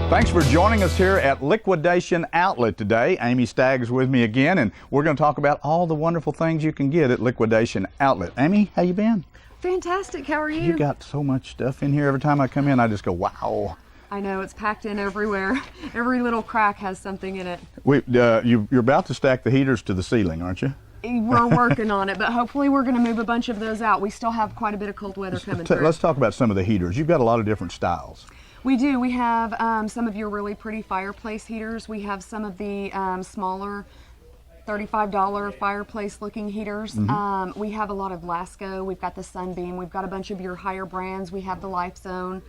Thanks for joining us here at Liquidation Outlet today. Amy Stagg's with me again, and we're going to talk about all the wonderful things you can get at Liquidation Outlet. Amy, how you been? Fantastic. How are you? You got so much stuff in here. Every time I come in, I just go, wow. I know, it's packed in everywhere. Every little crack has something in it. You're about to stack the heaters to the ceiling, aren't you? We're working on it, but hopefully we're going to move a bunch of those out. We still have quite a bit of cold weather coming through. Let's talk about some of the heaters. You've got a lot of different styles. We do. We have some of your really pretty fireplace heaters. We have some of the smaller $35 fireplace looking heaters. Mm-hmm. We have a lot of Lasco. We've got the Sunbeam. We've got a bunch of your higher brands. We have the Life Zone.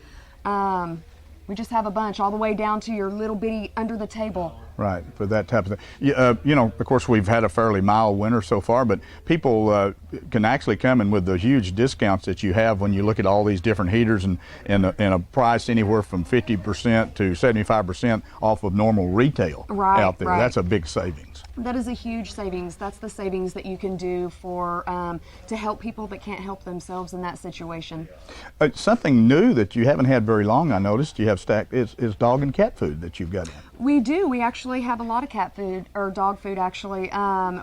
We just have a bunch all the way down to your little bitty under the table. Right, for that type of thing. You know, of course, we've had a fairly mild winter so far, but people can actually come in with the huge discounts that you have when you look at all these different heaters and a price anywhere from 50% to 75% off of normal retail out there. Right. That's a big savings. That is a huge savings. That's the savings that you can do for to help people that can't help themselves in that situation. Something new that you haven't had very long, I noticed you have stacked, is dog and cat food that you've got in. We do. We actually have a lot of cat food, or dog food actually.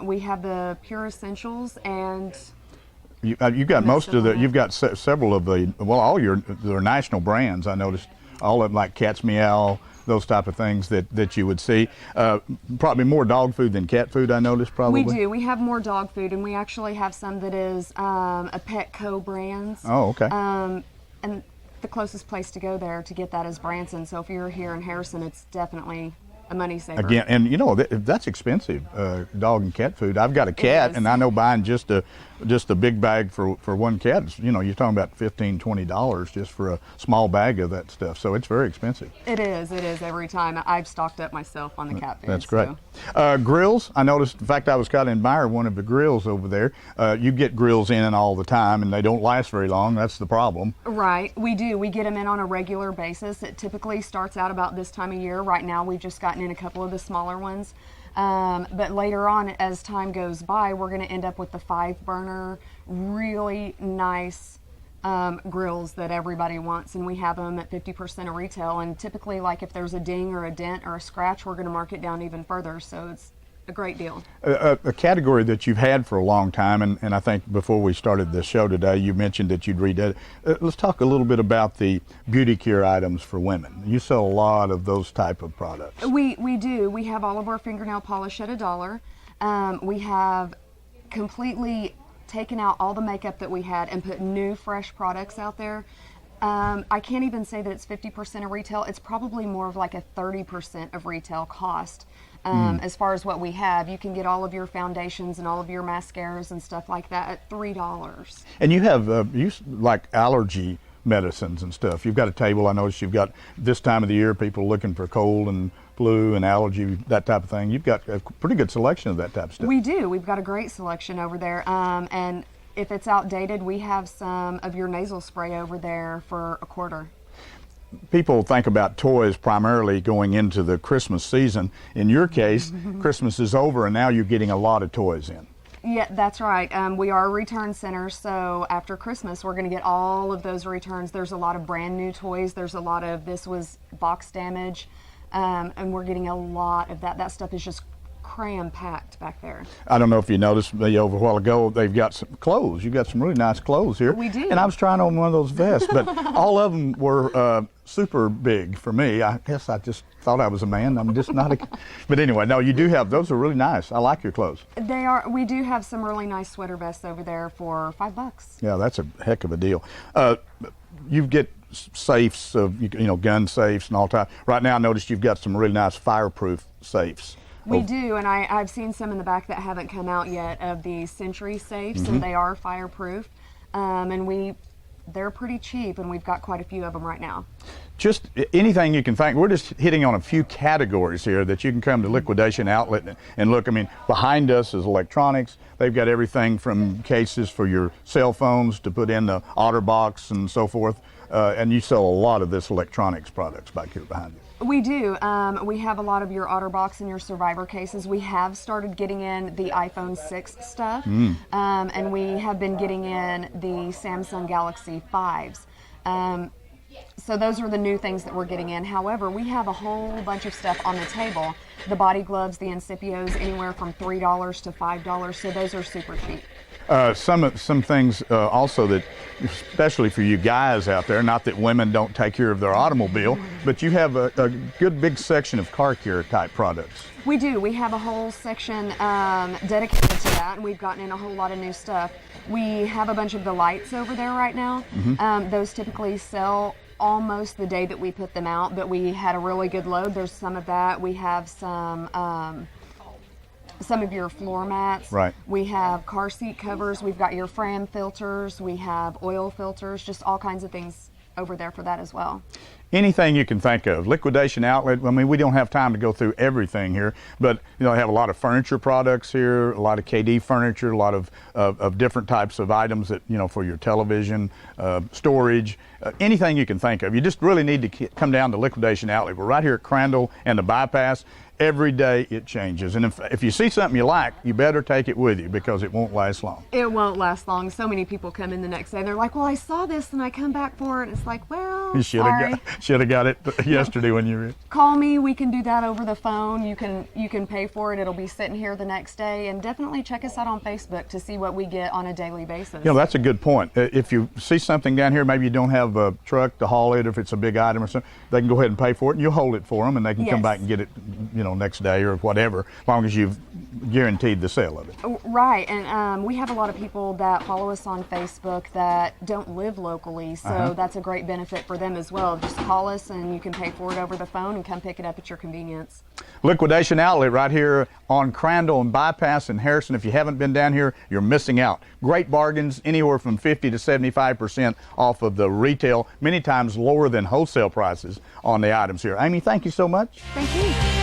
We have the Pure Essentials, and you've got most of the, you've got several of the, well, all your national brands, I noticed, all of them, like Cat's Meow, those type of things that you would see. Probably more dog food than cat food, I noticed, probably. We do. We have more dog food, and we actually have some that is a Petco brands. Oh, okay. And the closest place to go there to get that is Branson. So if you're here in Harrison, it's definitely a money saver. Again, and you know, that's expensive, dog and cat food. I've got a cat, and I know buying just a big bag for one cat, you know, you're talking about $15, $20 just for a small bag of that stuff. So it's very expensive. It is every time. I've stocked up myself on the cat food. That's great. So. Grills, I noticed, in fact, I was kind of admiring one of the grills over there. You get grills in and all the time, and they don't last very long. That's the problem. Right, we do. We get them in on a regular basis. It typically starts out about this time of year. Right now, we've just gotten in a couple of the smaller ones. But later on, as time goes by, we're going to end up with the 5-burner, really nice grills that everybody wants, and we have them at 50% of retail. And typically, like if there's a ding or a dent or a scratch, we're going to mark it down even further. So it's a great deal. A category that you've had for a long time, and I think before we started the show today, you mentioned that you'd redid it. Let's talk a little bit about the beauty care items for women. You sell a lot of those type of products. We do. We have all of our fingernail polish at $1. We have completely taken out all the makeup that we had and put new, fresh products out there. I can't even say that it's 50% of retail. It's probably more of like a 30% of retail cost. As far as what we have, you can get all of your foundations and all of your mascaras and stuff like that at $3. And you have like allergy medicines and stuff. You've got a table. I noticed you've got, this time of the year, people looking for cold and flu and allergy, that type of thing. You've got a pretty good selection of that type of stuff. We do. We've got a great selection over there. And if it's outdated, we have some of your nasal spray over there for $1. People think about toys primarily going into the Christmas season. In your case, Christmas is over and now you're getting a lot of toys in. Yeah, that's right. We are a return center, so after Christmas, we're going to get all of those returns. There's a lot of brand new toys. There's a lot of, this was box damage, and we're getting a lot of that. That stuff is just cram-packed back there. I don't know if you noticed, over a while ago, they've got some clothes. You've got some really nice clothes here. We do. And I was trying on one of those vests, but all of them were super big for me. I guess I just thought I was a man. I'm just not a... But anyway, no, you do have, those are really nice. I like your clothes. They are. We do have some really nice sweater vests over there for $5. Yeah, that's a heck of a deal. You get safes, gun safes and all type. Right now I noticed you've got some really nice fireproof safes. We do, and I've seen some in the back that haven't come out yet of the Century safes, and they are fireproof, and they're pretty cheap, and we've got quite a few of them right now. Just anything you can think. We're just hitting on a few categories here that you can come to Liquidation Outlet and look. I mean, behind us is electronics. They've got everything from cases for your cell phones to put in the OtterBox and so forth, and you sell a lot of this electronics products back here behind you. We do. We have a lot of your OtterBox and your Survivor cases. We have started getting in the iPhone 6 stuff, and we have been getting in the Samsung Galaxy 5s. So those are the new things that we're getting in. However, we have a whole bunch of stuff on the table. The body gloves, the Incipios, anywhere from $3 to $5. So those are super cheap. Some things also that, especially for you guys out there, not that women don't take care of their automobile, but you have a good big section of car care type products. We do. We have a whole section dedicated to that, and we've gotten in a whole lot of new stuff. We have a bunch of the lights over there right now. Those typically sell almost the day that we put them out, but we had a really good load. There's some of that. We have some of your floor mats. Right. We have car seat covers. We've got your Fram filters. We have oil filters, just all kinds of things over there for that as well. Anything you can think of. Liquidation Outlet, I mean, we don't have time to go through everything here, but you know, I have a lot of furniture products here, a lot of KD furniture, a lot of different types of items that, you know, for your television, storage, anything you can think of. You just really need to come down to Liquidation Outlet. We're right here at Crandall and the Bypass. Every day it changes, and if you see something you like, you better take it with you because it won't last long. It won't last long. So many people come in the next day, they're like, well, I saw this and I come back for it. It's like, well, You should have got it yesterday when you were in. Call me. We can do that over the phone. You can pay for it. It'll be sitting here the next day. And definitely check us out on Facebook to see what we get on a daily basis. You know, that's a good point. If you see something down here, maybe you don't have a truck to haul it, if it's a big item or something, they can go ahead and pay for it, and you'll hold it for them, and they can come back and get it, you know, next day or whatever, as long as you've guaranteed the sale of it. Right, and we have a lot of people that follow us on Facebook that don't live locally, so that's a great benefit for them as well. Just call us and you can pay for it over the phone and come pick it up at your convenience. Liquidation Outlet right here on Crandall and Bypass in Harrison. If you haven't been down here, you're missing out. Great bargains, anywhere from 50 to 75% off of the retail, many times lower than wholesale prices on the items here. Amy, thank you so much. Thank you.